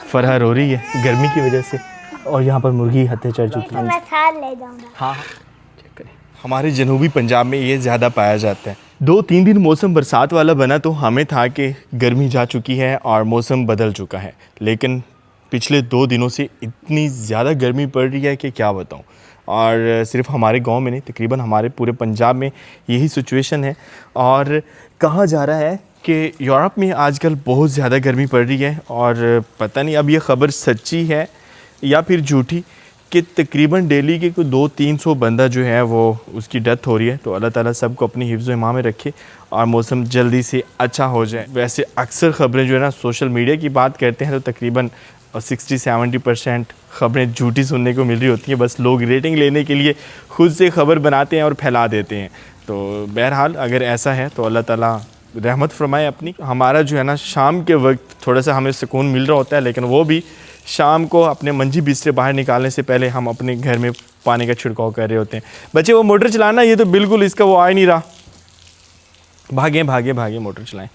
फरहर हो रही है गर्मी की वजह से, और यहाँ पर मुर्गी हत्या चढ़ चुकी है। मैं साथ ले जाऊंगा। हाँ चेक करें। हमारे जनूबी पंजाब में ये ज़्यादा पाया जाता है। 2-3 दिन मौसम बरसात वाला बना तो हमें था कि गर्मी जा चुकी है और मौसम बदल चुका है, लेकिन पिछले 2 दिनों से इतनी ज़्यादा गर्मी पड़ रही है कि क्या बताऊँ। और सिर्फ हमारे गांव में नहीं, तकरीबन हमारे पूरे पंजाब में यही सिचुएशन है। और कहा जा रहा है कि यूरोप में आजकल बहुत ज़्यादा गर्मी पड़ रही है, और पता नहीं अब ये ख़बर सच्ची है या फिर झूठी कि तकरीबन डेली के कोई 200-300 बंदा जो है वो उसकी डेथ हो रही है। तो अल्लाह ताला सबको अपनी हिफ्ज़ व ईमान में रखे और मौसम जल्दी से अच्छा हो जाए। वैसे अक्सर ख़बरें जो है ना सोशल मीडिया की बात करते हैं तो तकरीबन 60-70% ख़बरें झूठी सुनने को मिल रही होती हैं। बस लोग रेटिंग लेने के लिए ख़ुद से ख़बर बनाते हैं और फैला देते हैं। तो बहरहाल अगर ऐसा है तो अल्लाह ताला रहमत फरमाए अपनी। हमारा जो है ना शाम के वक्त थोड़ा सा हमें सुकून मिल रहा होता है, लेकिन वो भी शाम को अपने मंजी बिस्तर बाहर निकालने से पहले हम अपने घर में पानी का छिड़काव कर रहे होते हैं। बच्चे वो मोटर चलाना, ये तो बिल्कुल इसका वो आ ही नहीं रहा। भागे भागे भागे मोटर चलाएं।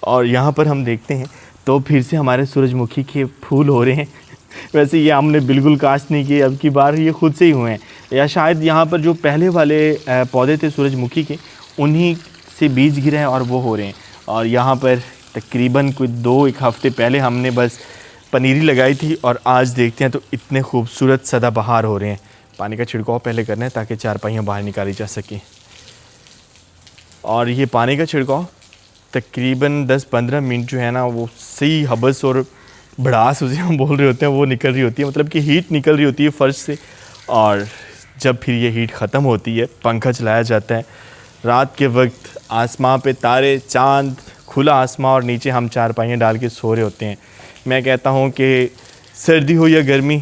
और यहाँ पर हम देखते हैं तो फिर से हमारे सूरजमुखी के फूल हो रहे हैं। वैसे ये हमने बिल्कुल काश्त नहीं किए, अब की बार ये खुद से ही हुए हैं, या शायद यहाँ पर जो पहले वाले पौधे थे सूरजमुखी के उन्हीं से बीज गिरे हैं और वो हो रहे हैं। और यहाँ पर तकरीबन कोई 2-1 हफ़्ते पहले हमने बस पनीरी लगाई थी, और आज देखते हैं तो इतने खूबसूरत सदाबहार हो रहे हैं। पानी का छिड़काव पहले करना है ताकि चारपाइयाँ बाहर निकाली जा सकें। और ये पानी का छिड़काव तकरीबन 10-15 मिनट जो है ना वो सही हबस और भड़ास उसे हम बोल रहे होते हैं वो निकल रही होती है, मतलब कि हीट निकल रही होती है फ़र्श से। और जब फिर ये हीट ख़त्म होती है, पंखा चलाया जाता है, रात के वक्त आसमां पे तारे, चाँद, खुला आसमां, और नीचे हम चारपाइयाँ डाल के सो रहे होते हैं। मैं कहता हूँ कि सर्दी हो या गर्मी,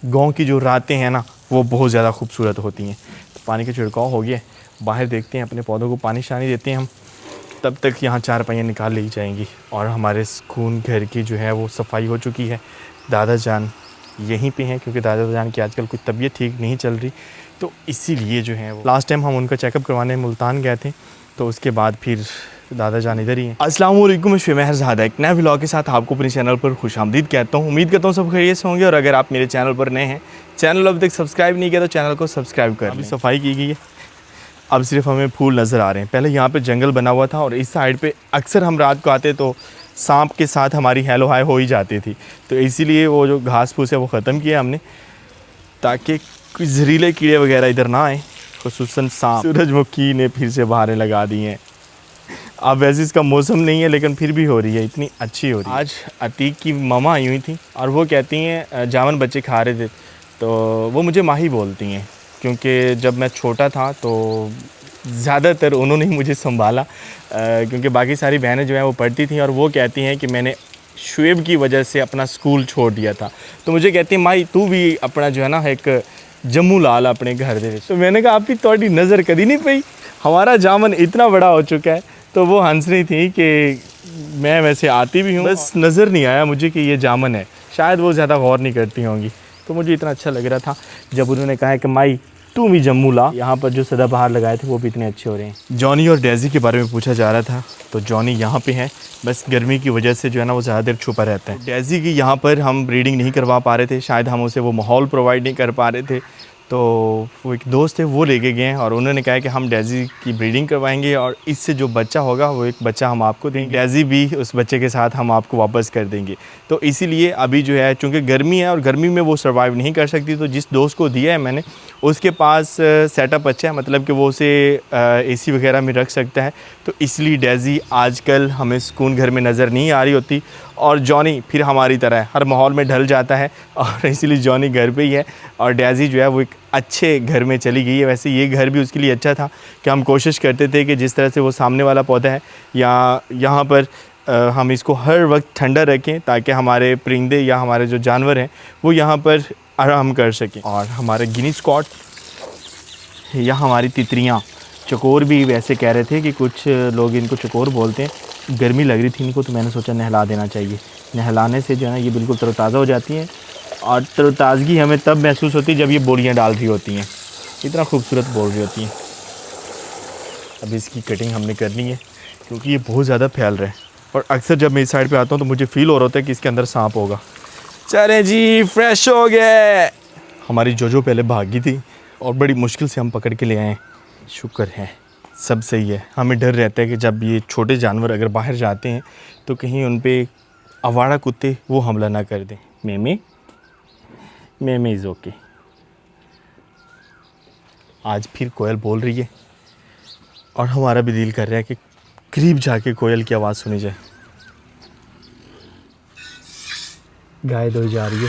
गांव की जो रातें हैं ना वो बहुत ज़्यादा खूबसूरत होती हैं। तो पानी का छिड़काव हो गया, बाहर देखते हैं, अपने पौधों को पानी शानी देते हैं हम। तब तक यहाँ चारपाइयाँ निकाल ली जाएंगी और हमारे सुकून घर की जो है वो सफाई हो चुकी है। दादा जान यहीं पे हैं क्योंकि दादा जान की आजकल कोई तबीयत ठीक नहीं चल रही, तो इसीलिए जो है वो लास्ट टाइम हम उनका चेकअप करवाने मुल्तान गए थे, तो उसके बाद फिर दादा जान इधर ही हैं। अस्सलाम वालेकुम, शुमैर ज़ादा एक नए व्लॉग के साथ आपको अपने चैनल पर खुशामदीद कहता हूँ। उम्मीद करता हूँ सब खैरियत से होंगे, और अगर आप मेरे चैनल पर नए हैं, चैनल अभी तक सब्सक्राइब नहीं किया तो चैनल को सब्सक्राइब कर। अभी सफाई की गई है, अब सिर्फ हमें फूल नज़र आ रहे हैं। पहले यहाँ पे जंगल बना हुआ था और इस साइड पे अक्सर हम रात को आते तो सांप के साथ हमारी हेलो हाय हो ही जाती थी, तो इसीलिए वो जो घास फूस है वो ख़त्म किया हमने ताकि कोई जहरीले कीड़े वगैरह इधर ना आए, खुसूसन सांप। सूरजमुखी ने फिर से बहारें लगा दी हैं। अब वैसे इसका मौसम नहीं है लेकिन फिर भी हो रही है, इतनी अच्छी हो रही है। आज अतीक की मामा आई हुई थी और वो कहती हैं जावन बच्चे खा रहे थे, तो वो मुझे माही बोलती हैं क्योंकि जब मैं छोटा था तो ज़्यादातर उन्होंने ही मुझे संभाला, क्योंकि बाकी सारी बहनें जो हैं वो पढ़ती थी, और वो कहती हैं कि मैंने शुएब की वजह से अपना स्कूल छोड़ दिया था, तो मुझे कहती हैं माई तू भी अपना जो है ना एक जम्मू लाल अपने घर दे। तो मैंने कहा आपकी थोड़ी नज़र कभी नहीं पई, हमारा जामन इतना बड़ा हो चुका है। तो वो हंस रही थी कि मैं वैसे आती भी हूँ, बस नज़र नहीं आया मुझे कि ये जामन है, शायद वो ज़्यादा गौर नहीं करती होंगी। तो मुझे इतना अच्छा लग रहा था जब उन्होंने कहा कि माई तू भी जम्मू ला। यहाँ पर जो सदाबहार लगाए थे वो भी इतने अच्छे हो रहे हैं। जॉनी और डेज़ी के बारे में पूछा जा रहा था, तो जॉनी यहाँ पे है, बस गर्मी की वजह से जो है ना वो ज़्यादा देर छुपा रहता है। डेज़ी की यहाँ पर हम ब्रीडिंग नहीं करवा पा रहे थे, शायद हम उसे वो माहौल प्रोवाइड नहीं कर पा रहे थे, तो वो एक दोस्त थे वो लेके गए हैं और उन्होंने कहा कि हम डेज़ी की ब्रीडिंग करवाएंगे और इससे जो बच्चा होगा वो एक बच्चा हम आपको देंगे, डेज़ी भी उस बच्चे के साथ हम आपको वापस कर देंगे। तो इसीलिए अभी जो है चूँकि गर्मी है और गर्मी में वो सर्वाइव नहीं कर सकती, तो जिस दोस्त को दिया है मैंने उसके पास सेटअप अच्छा है, मतलब कि वो उसे एसी वगैरह में रख सकता है, तो इसलिए डेज़ी आजकल हमें सुकून घर में नज़र नहीं आ रही होती। और जॉनी फिर हमारी तरह है, हर माहौल में ढल जाता है और इसीलिए जॉनी घर पे ही है और डेज़ी जो है वो एक अच्छे घर में चली गई है। वैसे ये घर भी उसके लिए अच्छा था कि हम कोशिश करते थे कि जिस तरह से वो सामने वाला पौधा है या यहाँ पर हम इसको हर वक्त ठंडा रखें ताकि हमारे परिंदे या हमारे जो जानवर हैं वो यहाँ पर आराम कर सकें। और हमारे गिनी स्कॉट या हमारी तितरियाँ, चकोर भी वैसे कह रहे थे कि कुछ लोग इनको चकोर बोलते हैं, गर्मी लग रही थी इनको, तो मैंने सोचा नहला देना चाहिए। नहलाने से जो है ना ये बिल्कुल तरोताज़ा हो जाती हैं और तरोताज़गी हमें तब महसूस होती है जब ये बोलियाँ डाल रही होती हैं, इतना खूबसूरत बोल रही होती हैं। अब इसकी कटिंग हमने करनी है क्योंकि ये बहुत ज़्यादा फैल रहा है और अक्सर जब मैं इस साइड पे आता हूँ तो मुझे फ़ील हो रहा होता है कि इसके अंदर सांप होगा। चले जी, फ्रेश हो गए। हमारी जोजो पहले भागी थी और बड़ी मुश्किल से हम पकड़ के ले आए। शुक्र है सब सही है। हमें डर रहता है कि जब ये छोटे जानवर अगर बाहर जाते हैं तो कहीं उन पे आवारा कुत्ते वो हमला ना कर दें। मेमे इज़ ओके। आज फिर कोयल बोल रही है और हमारा भी दिल कर रहा है कि करीब जाके कोयल की आवाज़ सुनी जाए। गाय धोई जा रही है।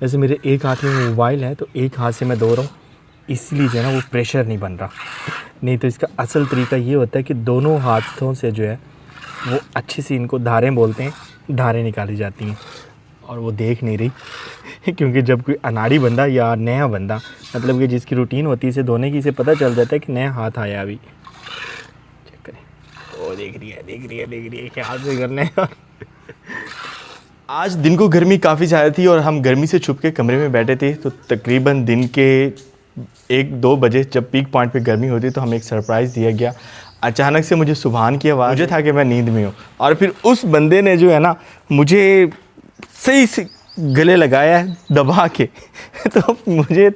वैसे मेरे एक हाथ में मोबाइल है तो एक हाथ से मैं धो रहा हूँ, इसलिए जो है ना वो प्रेशर नहीं बन रहा। नहीं तो इसका असल तरीका ये होता है कि दोनों हाथों से जो है वो अच्छे से, इनको धारें बोलते हैं, धारें निकाली जाती हैं। और वो देख नहीं रही क्योंकि जब कोई अनाड़ी बंदा या नया बंदा, मतलब कि जिसकी रूटीन होती है इसे धोने की, इसे पता चल जाता है कि नया हाथ आया अभी। चेक करें, वो देख रही है ख्याल से करना है। आज दिन को गर्मी काफ़ी ज़्यादा थी और हम गर्मी से छुप के कमरे में बैठे थे। तो तकरीबन दिन के 1-2 बजे जब पीक पॉइंट पे गर्मी होती तो हमें एक सरप्राइज़ दिया गया। अचानक से मुझे सुभान की आवाज़, मुझे था कि मैं नींद में हूँ, और फिर उस बंदे ने जो है ना मुझे सही से गले लगाया है दबा के। तो मुझे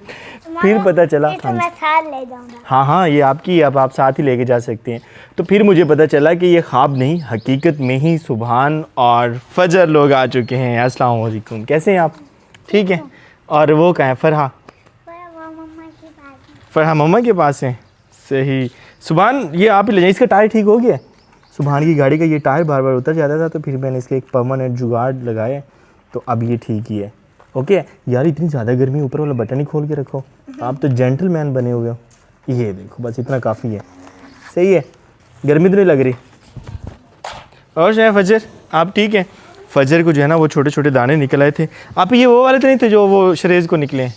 फिर पता चला, तो मैं साथ ले जाऊंगा। हाँ ये आपकी, अब आप साथ ही लेके जा सकते हैं। तो फिर मुझे पता चला कि ये ख्वाब नहीं, हकीकत में ही सुभान और फजर लोग आ चुके हैं। अस्सलाम वालेकुम, कैसे हैं आप? ठीक है। और वो कहाँ है? फरहा मम्मा के पास है। सही। सुभान ये आप ले जाइए, इसका टायर ठीक हो गया? सुभान की गाड़ी का ये टायर बार बार उतर जाता था, तो फिर मैंने इसके एक परमानेंट जुगाड़ लगाया, तो अब ये ठीक ही है। ओके यार, इतनी ज़्यादा गर्मी, ऊपर वाला बटन ही खोल के रखो। आप तो जेंटलमैन बने हुए हो। ये देखो, बस इतना काफ़ी है। सही है, गर्मी तो नहीं लग रही। और शायद फजर आप ठीक हैं? फजर को जो है ना वो छोटे छोटे दाने निकल आए थे। आप ये वो वाले तो नहीं थे जो वो शरेज़ को निकले?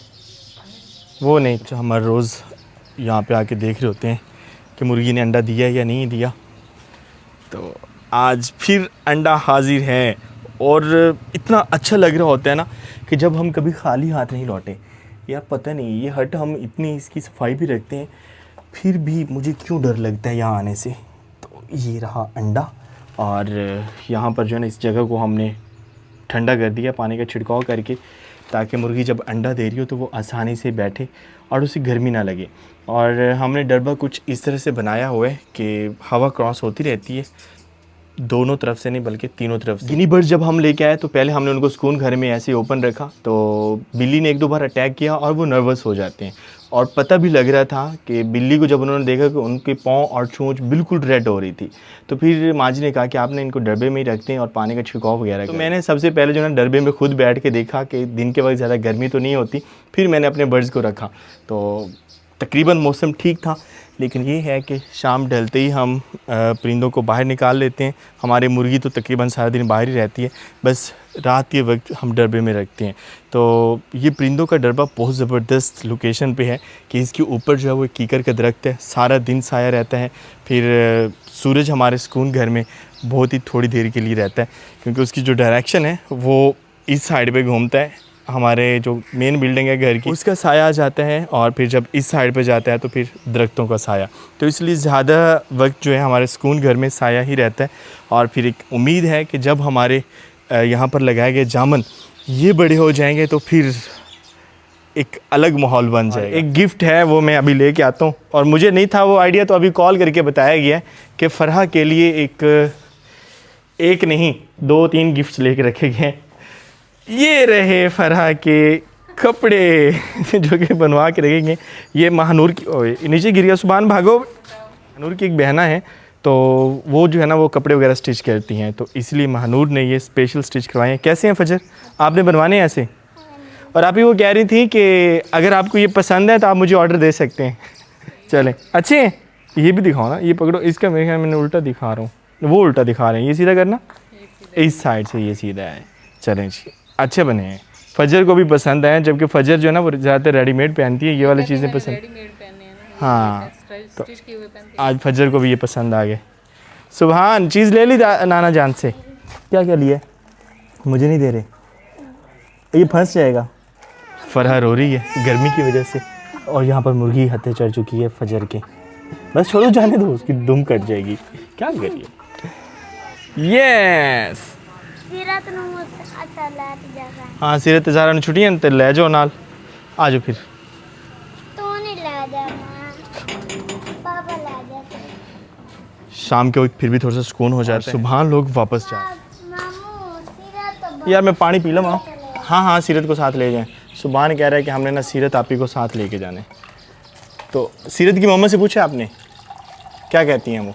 वो नहीं। तो हमारे रोज़ यहाँ पे आके देख रहे होते हैं कि मुर्गी ने अंडा दिया या नहीं दिया। तो आज फिर अंडा हाजिर है और इतना अच्छा लग रहा होता है ना कि जब हम कभी खाली हाथ नहीं लौटे। यार पता नहीं, ये हट हम इतनी इसकी सफाई भी रखते हैं, फिर भी मुझे क्यों डर लगता है यहाँ आने से। तो ये रहा अंडा, और यहाँ पर जो है ना इस जगह को हमने ठंडा कर दिया पानी का छिड़काव करके, ताकि मुर्गी जब अंडा दे रही हो तो वो आसानी से बैठे और उसे गर्मी ना लगे। और हमने डरबा कुछ इस तरह से बनाया हुआ है कि हवा क्रॉस होती रहती है, दोनों तरफ से नहीं बल्कि तीनों तरफ से। गिनी बर्ड जब हम लेके आए तो पहले हमने उनको सुकून घर में ऐसे ओपन रखा, तो बिल्ली ने 1-2 बार अटैक किया और वो नर्वस हो जाते हैं। और पता भी लग रहा था कि बिल्ली को जब उन्होंने देखा कि उनके पाँव और चोंच बिल्कुल रेड हो रही थी, तो फिर माँ जी ने कहा कि आपने इनको डरबे में ही रखते हैं और पानी का छिड़काव वगैरह। तो मैंने सबसे पहले जो है डरबे में खुद बैठ के देखा कि दिन के वक्त ज़्यादा गर्मी तो नहीं होती, फिर मैंने अपने बर्ड्स को रखा। तो तकरीबन मौसम ठीक था, लेकिन ये है कि शाम ढलते ही हम परिंदों को बाहर निकाल लेते हैं। हमारी मुर्गी तो तकरीबन सारा दिन बाहर ही रहती है, बस रात के वक्त हम डरबे में रखते हैं। तो ये परिंदों का डरबा बहुत ज़बरदस्त लोकेशन पे है कि इसके ऊपर जो है वो कीकर का दरख्त है, सारा दिन साया रहता है। फिर सूरज हमारे सुकून घर में बहुत ही थोड़ी देर के लिए रहता है, क्योंकि उसकी जो डायरेक्शन है वो इस साइड पे घूमता है। हमारे जो मेन बिल्डिंग है घर की, उसका साया आ जाता है, और फिर जब इस साइड पे जाता है तो फिर दरख्तों का साया। तो इसलिए ज़्यादा वक्त जो है हमारे सुकून घर में साया ही रहता है। और फिर एक उम्मीद है कि जब हमारे यहाँ पर लगाए गए जामुन ये बड़े हो जाएंगे तो फिर एक अलग माहौल बन जाएगा। एक गिफ्ट है वो मैं अभी लेके आता हूँ, और मुझे नहीं था वो आइडिया, तो अभी कॉल करके बताया गया कि फरहा के लिए एक नहीं 2-3 गिफ्ट लेके रखे गए। ये रहे फरहा के कपड़े जो कि बनवा के रखेंगे। ये महानूर की, नीचे गिर गया, सुभान भागो। महानूर की एक बहना है, तो वो जो है ना वो कपड़े वगैरह स्टिच करती हैं, तो इसलिए महानूर ने ये स्पेशल स्टिच करवाए हैं। कैसे हैं फजर, आपने बनवाने हैं ऐसे? और आप ही वो कह रही थी कि अगर आपको ये पसंद है तो आप मुझे ऑर्डर दे सकते हैं। चलें, अच्छे हैं। ये भी दिखाओ ना, ये पकड़ो, इसका मेरे ख्याल मैंने उल्टा दिखा रहा हूँ, वो उल्टा दिखा रहे हैं। ये सीधा करना, इस साइड से ये सीधा है। चलें जी, अच्छे बने हैं। फजर को भी पसंद आए, जबकि फजर जो है ना वो ज़्यादातर रेडीमेड पहनती है, ये वाली चीज़ें पसंद। हाँ, तो आज फजर को भी ये पसंद आ गए। सुभान चीज़ ले ली नाना जान से? क्या क्या लिए? मुझे नहीं दे रहे, ये फंस जाएगा। फरहा रो रही है गर्मी की वजह से, और यहाँ पर मुर्गी हत्या चढ़ चुकी है फजर के। बस छोड़ो, जाने दो, उसकी दुम कट जाएगी, क्या करिए। यस, सीरत नु अच्छा लैट जागा हाँ सीरत ज़ारा ने छुट्टियां ते ले जाओ नाल आ जाओ फिर तू नहीं ले जा मां पापा ले जा शाम के वक्त फिर भी थोड़ा सा सुकून हो जाता है सुबह लोग वापस जाए मामू सीरत तो यार मैं पानी पी लूँ हाँ हाँ सीरत को साथ ले जाएं सुबहान कह रहा है कि हमने ना सीरत आपी को साथ लेके जाने तो सीरत की मम्मा से पूछा आपने क्या कहती हैं वो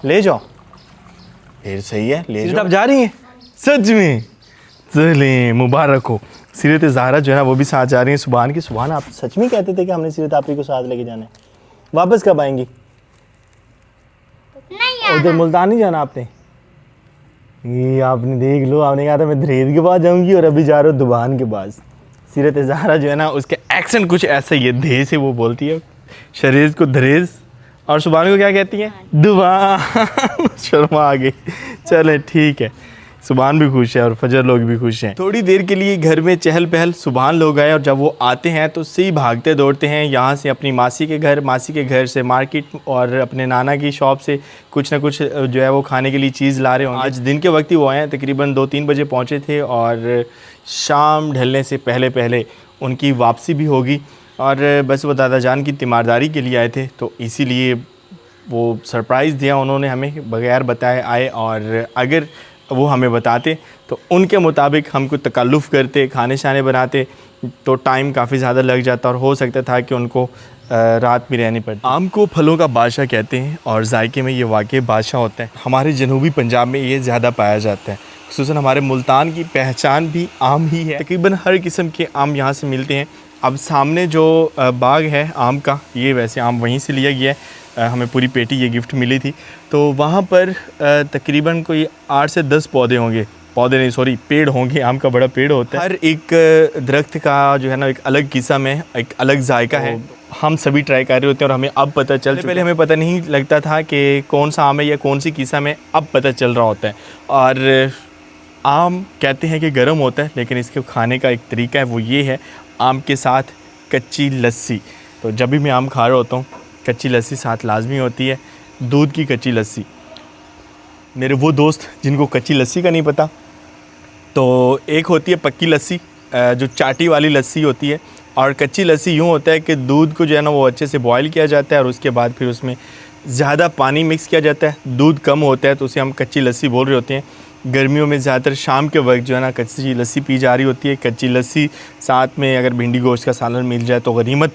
ले जाओ फिर सही है ले जाओ आप जा रही हैं सच में चले मुबारक हो सीरत ज़ाहरा जो है ना वो भी साथ जा रही हैं सुबहान की सुबहान आप सच में कहते थे कि हमने सीरत आपी को साथ लेके जाना है वापस कब आएंगी नहीं उधर मुल्तान नहीं जाना आपने ये आपने देख लो आपने कहा था मैं दरेज के पास जाऊंगी और अभी जा रहा हूँ दुबान के पास सीरत ज़ाहरा जो है ना उसके एक्सेंट कुछ ऐसा ही है धे से वो बोलती है शरीज को दरेज और सुबहान को क्या कहती हैं दुबान शर्मा आ गई चले ठीक है सुबहान भी खुश है और फजर लोग भी खुश हैं थोड़ी देर के लिए घर में चहल पहल सुबहान लोग आए और जब वो आते हैं तो सही भागते दौड़ते हैं यहाँ से अपनी मासी के घर से मार्केट और अपने नाना की शॉप से कुछ ना कुछ जो है वो खाने के लिए चीज़ ला रहे होंगे आज दिन के वक्त ही वो आए हैं तकरीबन 2-3 बजे पहुँचे थे और शाम ढलने से पहले पहले उनकी वापसी भी होगी और बस वो दादा जान की तीमारदारी के लिए आए थे तो इसीलिए वो सरप्राइज़ दिया उन्होंने हमें बगैर बताए आए और अगर वो हमें बताते तो उनके मुताबिक हमको तकल्लुफ़ करते खाने शाने बनाते तो टाइम काफ़ी ज़्यादा लग जाता और हो सकता था कि उनको रात भी रहनी पड़ती आम को फलों का बादशाह कहते हैं और जायके में ये वाकई बादशाह होता है हमारे जनूबी पंजाब में ये ज़्यादा पाया जाता है ख़ुसूसन हमारे मुल्तान की पहचान भी आम ही है तकरीबन हर किस्म के आम यहाँ से मिलते हैं अब सामने जो बाग है आम का ये वैसे आम वहीं से लिया गया है हमें पूरी पेटी ये गिफ्ट मिली थी तो वहाँ पर तकरीबन कोई 8 से 10 पौधे होंगे पौधे नहीं सॉरी पेड़ होंगे आम का बड़ा पेड़ होता है हर एक दरख्त का जो है ना एक अलग किस्म है एक अलग जायका है हम सभी ट्राई कर रहे होते हैं और हमें अब पता चल पहले हमें पता नहीं लगता था कि कौन सा आम है या कौन सी किस्म है अब पता चल रहा होता है और आम कहते हैं कि गर्म होता है लेकिन इसके खाने का एक तरीका है वो ये है आम के साथ कच्ची लस्सी तो जब भी मैं आम खा रहा होता हूँ कच्ची लस्सी साथ लाजमी होती है दूध की कच्ची लस्सी मेरे वो दोस्त जिनको कच्ची लस्सी का नहीं पता तो एक होती है पक्की लस्सी जो चाटी वाली लस्सी होती है और कच्ची लस्सी यूँ होता है कि दूध को जो है ना वो अच्छे से बॉयल किया जाता है और उसके बाद फिर उसमें ज़्यादा पानी मिक्स किया जाता है दूध कम होता है तो उसे हम कच्ची लस्सी बोल रहे होते हैं गर्मियों में ज़्यादातर शाम के वक्त जो है ना कच्ची लस्सी पी जा रही होती है कच्ची लस्सी साथ में अगर भिंडी गोश्त का सालन मिल जाए तो गनीमत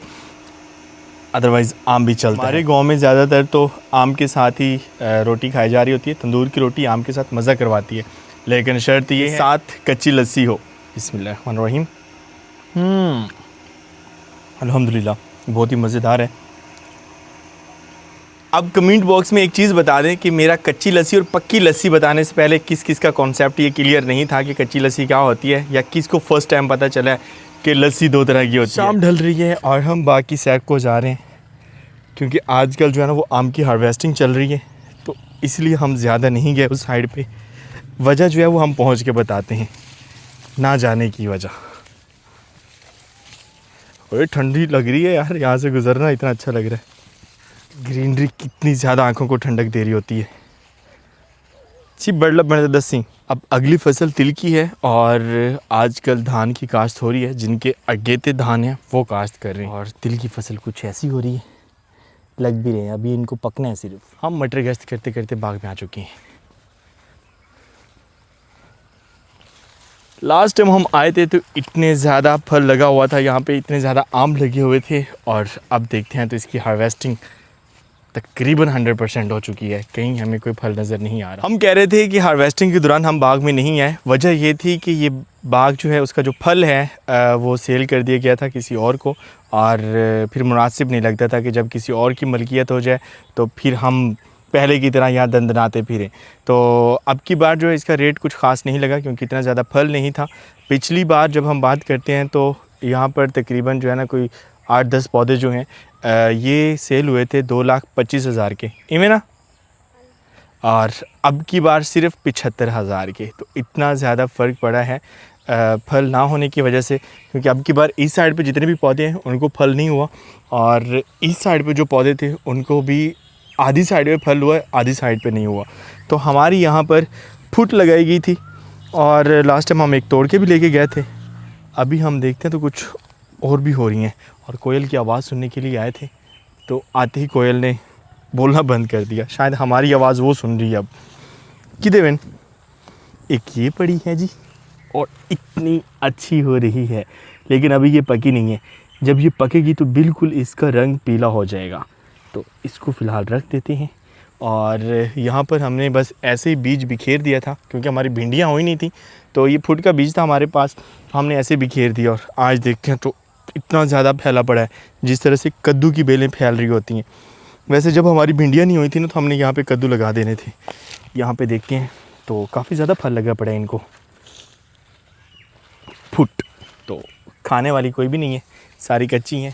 अदरवाइज़ आम भी चलता है हमारे गांव में ज़्यादातर तो आम के साथ ही रोटी खाई जा रही होती है तंदूर की रोटी आम के साथ मज़ा करवाती है लेकिन शर्त ये है साथ कच्ची लस्सी हो बिस्मिल्लाहिर्रहमानिर्रहीम अल्हम्दुलिल्लाह बहुत ही मज़ेदार है अब कमेंट बॉक्स में एक चीज़ बता दें कि मेरा कच्ची लस्सी और पक्की लस्सी बताने से पहले किस किस का कॉन्सेप्ट ये क्लियर नहीं था कि कच्ची लस्सी क्या होती है या किसको फर्स्ट टाइम पता चला है कि लस्सी 2 तरह की होती है शाम ढल रही है और हम बाकी सैक को जा रहे हैं क्योंकि आजकल जो है ना वो आम की हार्वेस्टिंग चल रही है तो इसलिए हम ज़्यादा नहीं गए उस साइड पे वजह जो है वो हम पहुंच के बताते हैं ना जाने की वजह और ठंडी लग रही है यार यहाँ से गुजरना इतना अच्छा लग रहा है ग्रीनरी कितनी ज़्यादा आंखों को ठंडक दे रही होती है जी बड़लब बने दसी अब अगली फसल तिल की है और आजकल धान की काश्त हो रही है जिनके अगेते धान हैं वो काश्त कर रहे हैं और तिल की फसल कुछ ऐसी हो रही है लग भी रहे हैं अभी इनको पकना है सिर्फ हम मटर गश्त करते करते बाग में आ चुके हैं लास्ट टाइम हम आए थे तो इतने ज़्यादा फल लगा हुआ था यहाँ पे इतने ज़्यादा आम लगे हुए थे और अब देखते हैं तो इसकी हार्वेस्टिंग तकरीबन 100% हो चुकी है कहीं हमें कोई फल नज़र नहीं आ रहा हम कह रहे थे कि हार्वेस्टिंग के दौरान हम बाग में नहीं आए वजह ये थी कि ये बाग जो है उसका जो फल है वो सेल कर दिया गया था किसी और को और फिर मुनासिब नहीं लगता था कि जब किसी और की मलकियत हो जाए तो फिर हम पहले की तरह यहाँ दंदनाते फिरें तो अब की बार जो है इसका रेट कुछ ख़ास नहीं लगा क्योंकि इतना ज़्यादा फल नहीं था पिछली बार जब हम बात करते हैं तो यहाँ पर तकरीबन जो है ना कोई 8-10 पौधे जो हैं ये सेल हुए थे 2,25,000 के इवें ना और अब की बार सिर्फ 75,000 के तो इतना ज़्यादा फ़र्क पड़ा है फल ना होने की वजह से क्योंकि अब की बार इस साइड पे जितने भी पौधे हैं उनको फल नहीं हुआ और इस साइड पे जो पौधे थे उनको भी आधी साइड पे फल हुआ आधी साइड पे नहीं हुआ तो हमारी यहाँ पर फुट लगाई गई थी और लास्ट टाइम हम एक तोड़ के भी लेके गए थे। अभी हम देखते हैं तो कुछ और भी हो रही हैं। और कोयल की आवाज़ सुनने के लिए आए थे तो आते ही कोयल ने बोलना बंद कर दिया। शायद हमारी आवाज़ वो सुन रही है अब। कि देवेन एक ये पड़ी है जी और इतनी अच्छी हो रही है, लेकिन अभी ये पकी नहीं है। जब ये पकेगी तो बिल्कुल इसका रंग पीला हो जाएगा। तो इसको फ़िलहाल रख देते हैं। और यहाँ पर हमने बस ऐसे ही बीज बिखेर दिया था क्योंकि हमारी भिंडियाँ हो ही नहीं थी, तो ये फुट का बीज था हमारे पास, हमने ऐसे बिखेर दिया। और आज देखते हैं तो इतना ज़्यादा फैला पड़ा है जिस तरह से कद्दू की बेलें फैल रही होती हैं। वैसे जब हमारी भिंडियाँ नहीं हुई थी ना तो हमने यहाँ पे कद्दू लगा देने थे। यहाँ पे देखते हैं तो काफ़ी ज़्यादा फल लगा पड़ा है इनको। फुट तो खाने वाली कोई भी नहीं है, सारी कच्ची हैं।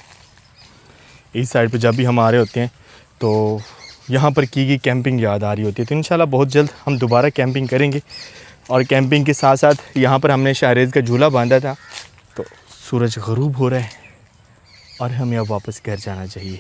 इस साइड पे जब भी हम आ रहे होते हैं तो यहाँ पर की गई कैंपिंग याद आ रही होती है। तो इंशाल्लाह बहुत जल्द हम दोबारा कैंपिंग करेंगे। और कैंपिंग के साथ साथ यहाँ पर हमने शाहरेज़ का झूला बांधा था। तो सूरज ग़रूब हो रहा है और हमें अब वापस घर जाना चाहिए।